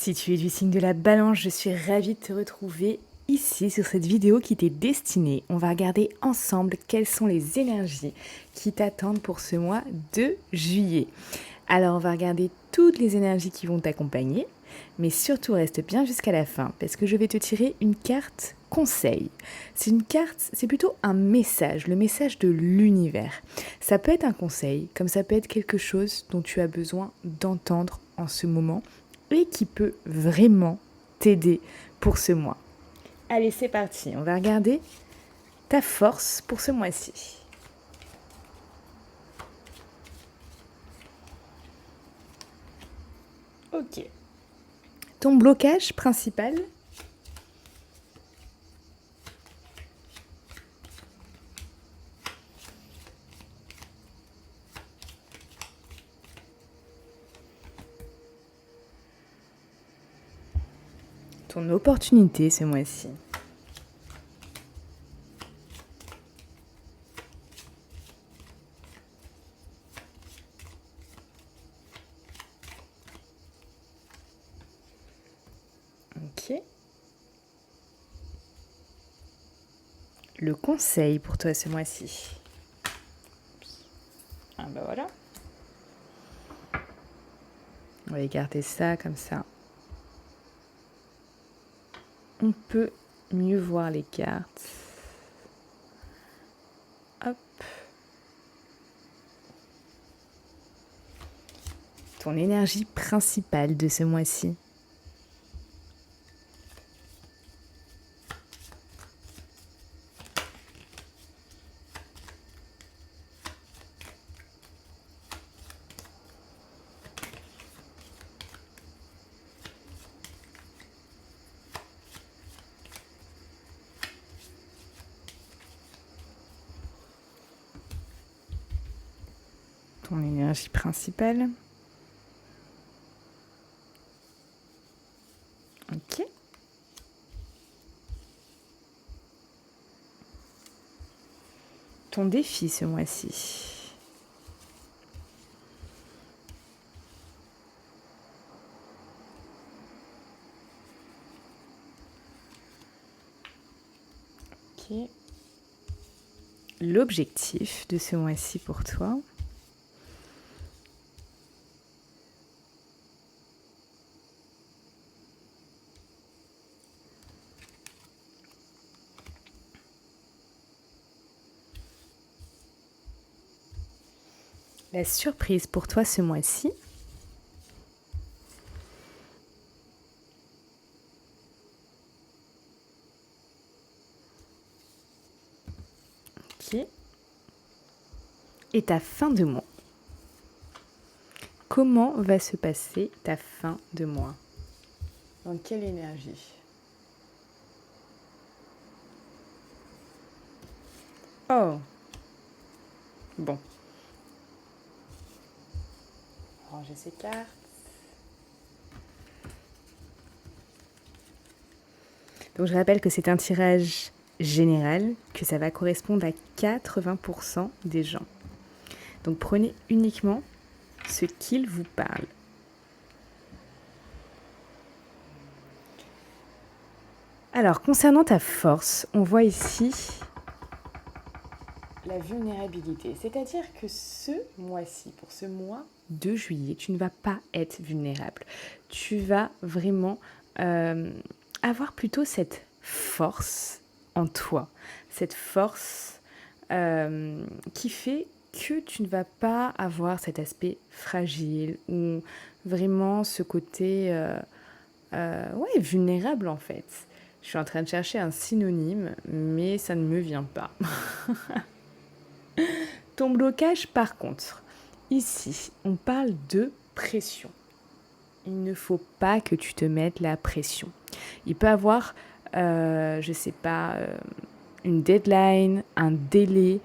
Si tu es du signe de la balance, je suis ravie de te retrouver ici sur cette vidéo qui t'est destinée. On va regarder ensemble quelles sont les énergies qui t'attendent pour ce mois de juillet. Alors on va regarder toutes les énergies qui vont t'accompagner, mais surtout reste bien jusqu'à la fin parce que je vais te tirer une carte conseil. C'est une carte, c'est plutôt un message, le message de l'univers. Ça peut être un conseil, comme ça peut être quelque chose dont tu as besoin d'entendre en ce moment et qui peut vraiment t'aider pour ce mois. Allez, c'est parti, on va regarder ta force pour ce mois-ci. Ok. Ton blocage principal? Ton opportunité ce mois-ci? Ok. Le conseil pour toi ce mois-ci? Ah bah voilà. On va écarter ça comme ça. On peut mieux voir les cartes. Hop. Ton énergie principale de ce mois-ci? Ton énergie principale? Ok. Ton défi ce mois-ci? Ok. L'objectif de ce mois-ci pour toi? La surprise pour toi ce mois-ci? Ok. Et ta fin de mois? Comment va se passer ta fin de mois? Dans quelle énergie? Oh! Bon. Ranger ces cartes. Donc je rappelle que c'est un tirage général, que ça va correspondre à 80% des gens. Donc prenez uniquement ce qu'il vous parle. Alors concernant ta force, on voit ici la vulnérabilité. C'est-à-dire que ce mois-ci, pour ce mois de juillet, tu ne vas pas être vulnérable. Tu vas vraiment avoir plutôt cette force en toi. Cette force qui fait que tu ne vas pas avoir cet aspect fragile ou vraiment ce côté vulnérable en fait. Je suis en train de chercher un synonyme, mais ça ne me vient pas. Ton blocage, par contre, ici, on parle de pression. Il ne faut pas que tu te mettes la pression. Il peut avoir, je ne sais pas, une deadline, un délai.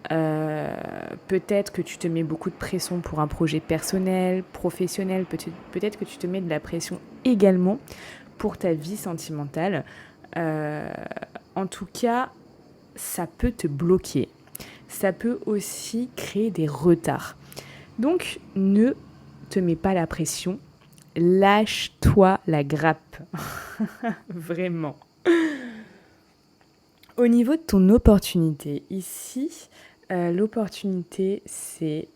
Peut-être que tu te mets beaucoup de pression pour un projet personnel, professionnel. Peut-être que tu te mets de la pression également pour ta vie sentimentale. En tout cas, ça peut te bloquer. Ça peut aussi créer des retards. Donc, ne te mets pas la pression. lâche-toi la grappe. Vraiment. Au niveau de ton opportunité, ici, l'opportunité, c'est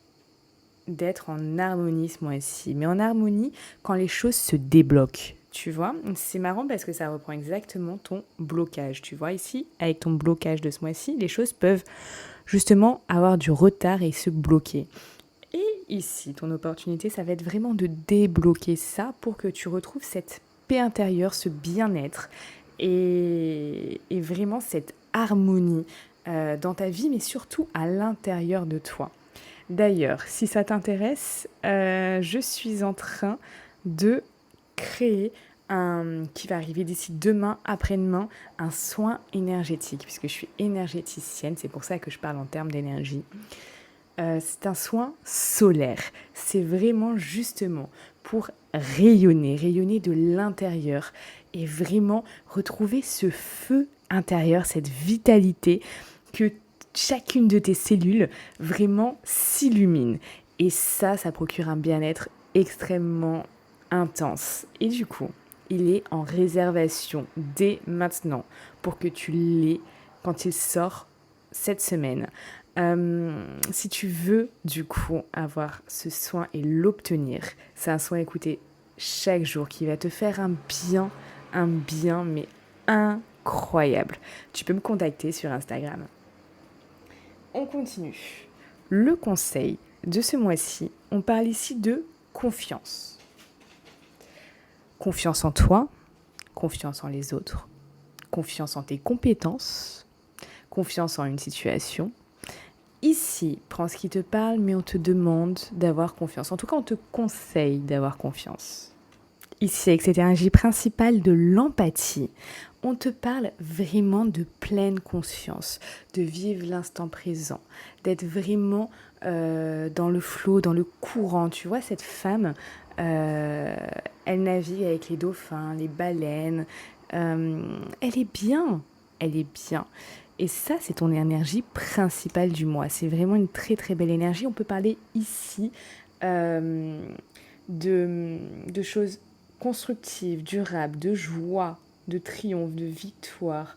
d'être en harmonie ce mois-ci. Mais en harmonie quand les choses se débloquent. Tu vois, c'est marrant parce que ça reprend exactement ton blocage. Tu vois, ici, avec ton blocage de ce mois-ci, les choses peuvent justement avoir du retard et se bloquer. Et ici, ton opportunité, ça va être vraiment de débloquer ça pour que tu retrouves cette paix intérieure, ce bien-être et vraiment cette harmonie dans ta vie, mais surtout à l'intérieur de toi. D'ailleurs, si ça t'intéresse, je suis en train de créer qui va arriver d'ici demain, après-demain, un soin énergétique, puisque je suis énergéticienne, c'est pour ça que je parle en termes d'énergie. C'est un soin solaire. C'est vraiment justement pour rayonner de l'intérieur et vraiment retrouver ce feu intérieur, cette vitalité que chacune de tes cellules vraiment s'illumine. Et ça procure un bien-être extrêmement intense. Et du coup, il est en réservation dès maintenant pour que tu l'aies quand il sort cette semaine. Si tu veux du coup avoir ce soin et l'obtenir, c'est un soin écouté chaque jour qui va te faire un bien mais incroyable. Tu peux me contacter sur Instagram. On continue. Le conseil de ce mois-ci, on parle ici de confiance. Confiance en toi, confiance en les autres, confiance en tes compétences, confiance en une situation. Ici, prends ce qui te parle, mais on te demande d'avoir confiance. En tout cas, on te conseille d'avoir confiance. Ici, avec cette énergie principale de l'empathie, on te parle vraiment de pleine conscience, de vivre l'instant présent, d'être vraiment dans le flow, dans le courant. Tu vois, cette femme, elle navigue avec les dauphins, les baleines. Elle est bien, elle est bien. Et ça, c'est ton énergie principale du mois. C'est vraiment une très très belle énergie. On peut parler ici de choses constructives, durables, de joie, de triomphe, de victoire,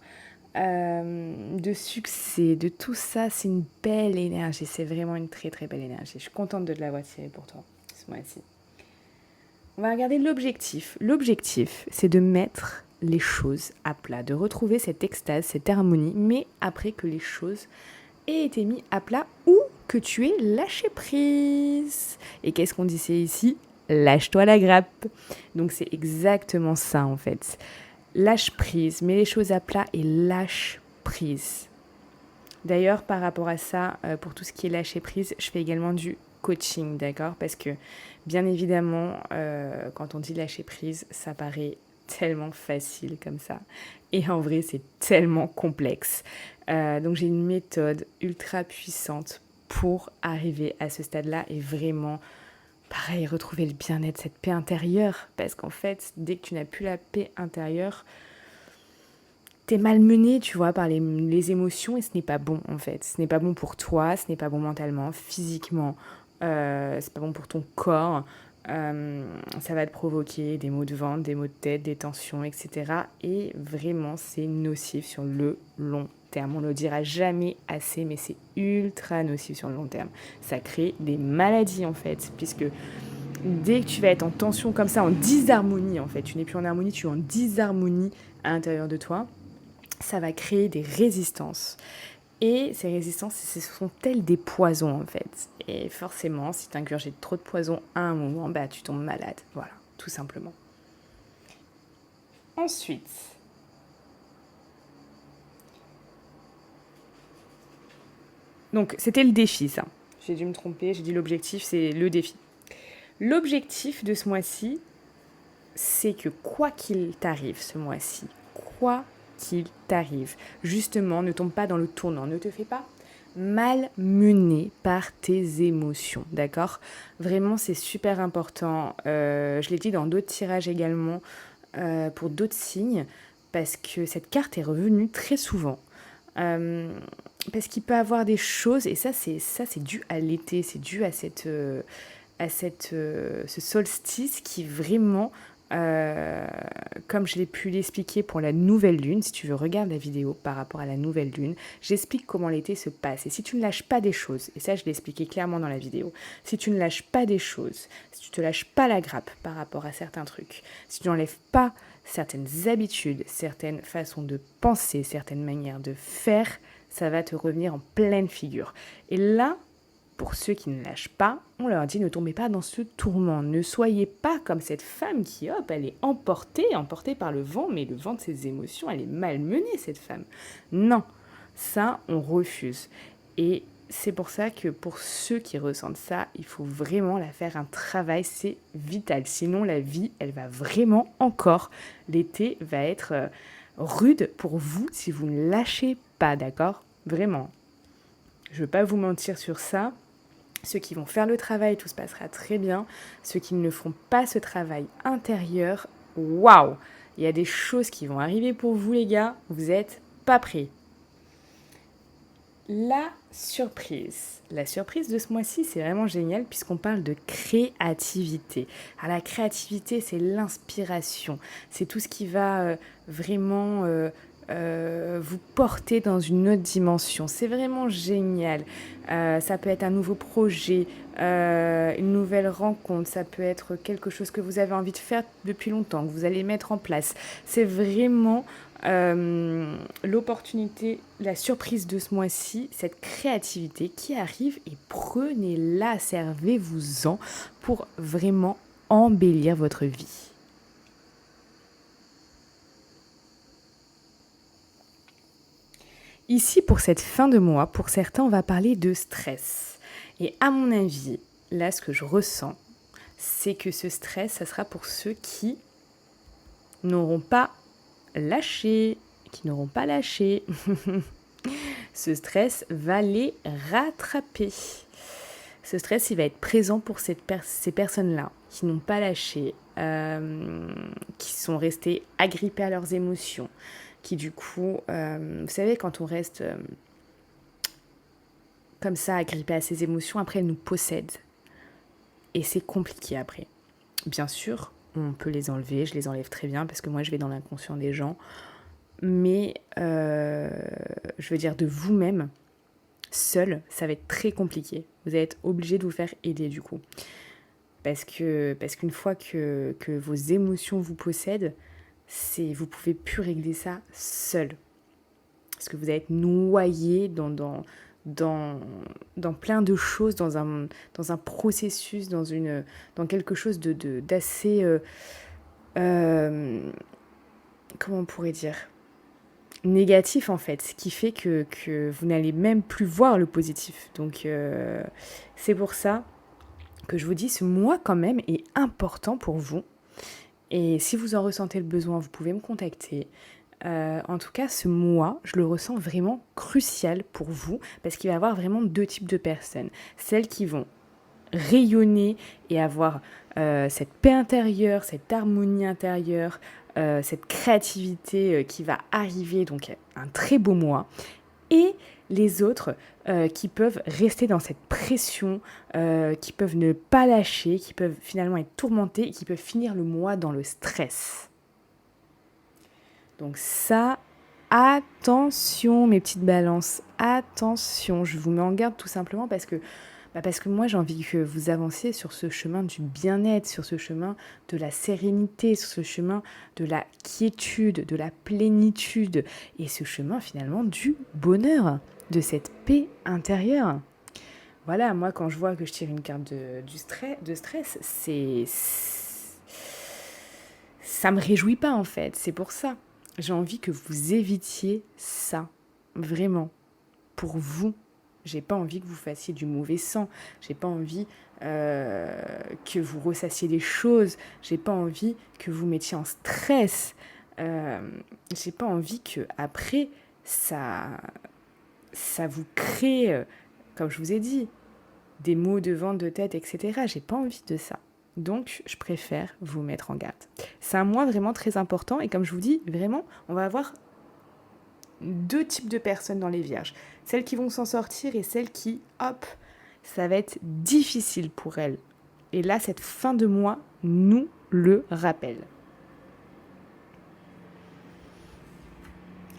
de succès, de tout ça. C'est une belle énergie. C'est vraiment une très très belle énergie. Je suis contente de l'avoir tirée pour toi ce mois-ci. On va regarder l'objectif. L'objectif, c'est de mettre les choses à plat, de retrouver cette extase, cette harmonie, mais après que les choses aient été mises à plat ou que tu aies lâché prise. Et qu'est-ce qu'on disait ici ? Lâche-toi la grappe. Donc c'est exactement ça en fait. Lâche prise, mets les choses à plat et lâche prise. D'ailleurs, par rapport à ça, pour tout ce qui est lâcher prise, je fais également du coaching, d'accord ? Parce que bien évidemment, quand on dit lâcher prise, ça paraît tellement facile comme ça. Et en vrai, c'est tellement complexe. Donc j'ai une méthode ultra puissante pour arriver à ce stade-là et vraiment, pareil, retrouver le bien-être, cette paix intérieure. Parce qu'en fait, dès que tu n'as plus la paix intérieure, t'es malmené, tu vois, par les émotions et ce n'est pas bon, en fait. Ce n'est pas bon pour toi, ce n'est pas bon mentalement, physiquement. C'est pas bon pour ton corps. Ça va te provoquer des maux de ventre, des maux de tête, des tensions, etc. Et vraiment, c'est nocif sur le long terme. On ne le dira jamais assez, mais c'est ultra nocif sur le long terme. Ça crée des maladies, en fait, puisque dès que tu vas être en tension comme ça, en disharmonie, en fait, tu n'es plus en harmonie, tu es en disharmonie à l'intérieur de toi, ça va créer des résistances. Et ces résistances, ce sont telles des poisons en fait. Et forcément, si tu ingurgites trop de poison à un moment, bah, tu tombes malade. Voilà, tout simplement. Ensuite, donc c'était le défi ça. J'ai dû me tromper, j'ai dit l'objectif, c'est le défi. L'objectif de ce mois-ci, c'est que quoi qu'il t'arrive ce mois-ci, quoi qu'il t'arrive, justement, ne tombe pas dans le tournant, ne te fais pas malmené par tes émotions, d'accord ? Vraiment, c'est super important. Je l'ai dit dans d'autres tirages également, pour d'autres signes, parce que cette carte est revenue très souvent. Parce qu'il peut y avoir des choses, et ça c'est dû à l'été, c'est dû à cette ce solstice qui vraiment, comme je l'ai pu l'expliquer pour la nouvelle lune, si tu veux, regarde la vidéo par rapport à la nouvelle lune, j'explique comment l'été se passe. Et si tu ne lâches pas des choses, et ça je l'ai expliqué clairement dans la vidéo, si tu ne lâches pas des choses, si tu te lâches pas la grappe par rapport à certains trucs, si tu n'enlèves pas certaines habitudes, certaines façons de penser, certaines manières de faire, ça va te revenir en pleine figure. Et là, pour ceux qui ne lâchent pas, on leur dit ne tombez pas dans ce tourment, ne soyez pas comme cette femme qui, hop, elle est emportée par le vent, mais le vent de ses émotions, elle est malmenée, cette femme. Non, ça, on refuse. Et c'est pour ça que pour ceux qui ressentent ça, il faut vraiment la faire un travail, c'est vital. Sinon, la vie, elle va vraiment encore, l'été va être rude pour vous si vous ne lâchez pas, d'accord ? Vraiment. Je ne veux pas vous mentir sur ça. Ceux qui vont faire le travail, tout se passera très bien. Ceux qui ne feront pas ce travail intérieur, waouh! Il y a des choses qui vont arriver pour vous, les gars. Vous n'êtes pas prêts. La surprise de ce mois-ci, c'est vraiment génial puisqu'on parle de créativité. Alors la créativité, c'est l'inspiration. C'est tout ce qui va vraiment vous porter dans une autre dimension. C'est vraiment génial. Ça peut être un nouveau projet, une nouvelle rencontre, ça peut être quelque chose que vous avez envie de faire depuis longtemps, que vous allez mettre en place. C'est vraiment l'opportunité, la surprise de ce mois-ci, cette créativité qui arrive et prenez-la, servez-vous-en pour vraiment embellir votre vie. Ici, pour cette fin de mois, pour certains, on va parler de stress. Et à mon avis, là, ce que je ressens, c'est que ce stress, ça sera pour ceux qui n'auront pas lâché. Ce stress va les rattraper. Ce stress, il va être présent pour ces personnes-là qui n'ont pas lâché, qui sont restées agrippées à leurs émotions, qui du coup, vous savez, quand on reste comme ça, agrippé à ses émotions, après elles nous possèdent. Et c'est compliqué après. Bien sûr, on peut les enlever, je les enlève très bien parce que moi je vais dans l'inconscient des gens. Mais je veux dire de vous-même, seul, ça va être très compliqué. Vous allez être obligé de vous faire aider du coup. Parce qu'une fois que vos émotions vous possèdent, vous ne pouvez plus régler ça seul. Parce que vous allez être noyé dans plein de choses, dans un processus, dans quelque chose d'assez... comment on pourrait dire ? Négatif en fait, ce qui fait que vous n'allez même plus voir le positif. Donc c'est pour ça que je vous dis, ce mois quand même est important pour vous. Et si vous en ressentez le besoin, vous pouvez me contacter. En tout cas, ce mois, je le ressens vraiment crucial pour vous parce qu'il va y avoir vraiment deux types de personnes. Celles qui vont rayonner et avoir cette paix intérieure, cette harmonie intérieure, cette créativité qui va arriver, donc un très beau mois. Et les autres qui peuvent rester dans cette pression, qui peuvent ne pas lâcher, qui peuvent finalement être tourmentés et qui peuvent finir le mois dans le stress. Donc ça, attention mes petites balances, attention, je vous mets en garde tout simplement parce que moi j'ai envie que vous avanciez sur ce chemin du bien-être, sur ce chemin de la sérénité, sur ce chemin de la quiétude, de la plénitude et ce chemin finalement du bonheur, de cette paix intérieure. Voilà, moi quand je vois que je tire une carte de stress, ça me réjouit pas en fait, c'est pour ça. J'ai envie que vous évitiez ça, vraiment, pour vous. J'ai pas envie que vous fassiez du mauvais sang. J'ai pas envie que vous ressassiez des choses. J'ai pas envie que vous mettiez en stress. J'ai pas envie que après ça vous crée, comme je vous ai dit, des maux de ventre, de tête, etc. J'ai pas envie de ça. Donc, je préfère vous mettre en garde. C'est un mois vraiment très important et comme je vous dis, vraiment, on va avoir deux types de personnes dans les vierges. Celles qui vont s'en sortir et celles qui, hop, ça va être difficile pour elles. Et là, cette fin de mois nous le rappelle.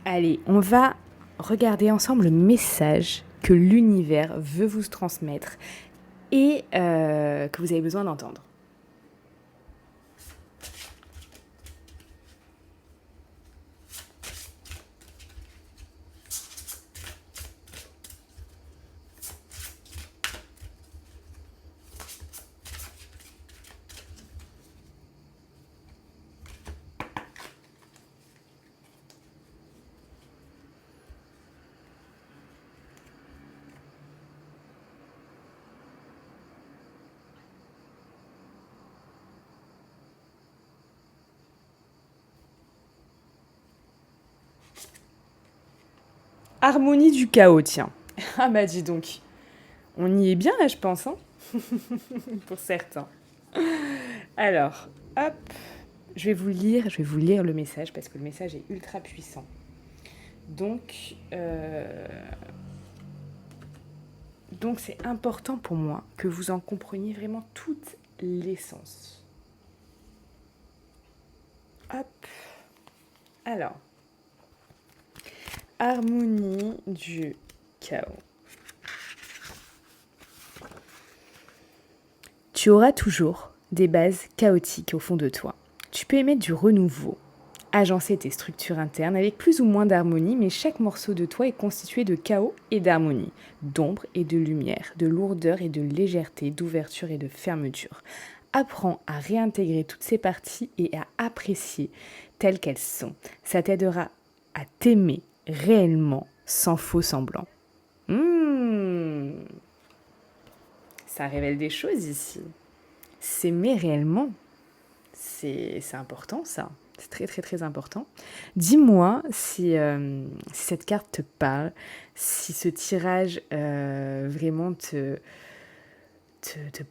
Allez, on va regarder ensemble le message que l'univers veut vous transmettre et que vous avez besoin d'entendre. Harmonie du chaos, tiens. Ah bah dis donc, on y est bien là, je pense, hein. Pour certains. Alors, hop, je vais vous lire le message parce que le message est ultra puissant. Donc c'est important pour moi que vous en compreniez vraiment toute l'essence. Hop. Alors, harmonie du chaos. Tu auras toujours des bases chaotiques au fond de toi. Tu peux émettre du renouveau, agencer tes structures internes avec plus ou moins d'harmonie, mais chaque morceau de toi est constitué de chaos et d'harmonie, d'ombre et de lumière, de lourdeur et de légèreté, d'ouverture et de fermeture. Apprends à réintégrer toutes ces parties et à apprécier telles qu'elles sont. Ça t'aidera à t'aimer réellement, sans faux semblant. Ça révèle des choses ici. S'aimer réellement, c'est important ça. C'est très très très important. Dis-moi si cette carte te parle, si ce tirage vraiment te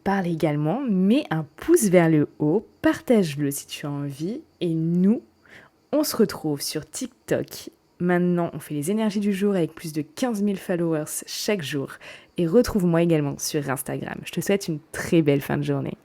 parle également. Mets un pouce vers le haut, partage-le si tu as envie. Et nous, on se retrouve sur TikTok. Maintenant, on fait les énergies du jour avec plus de 15 000 followers chaque jour. Et retrouve-moi également sur Instagram. Je te souhaite une très belle fin de journée.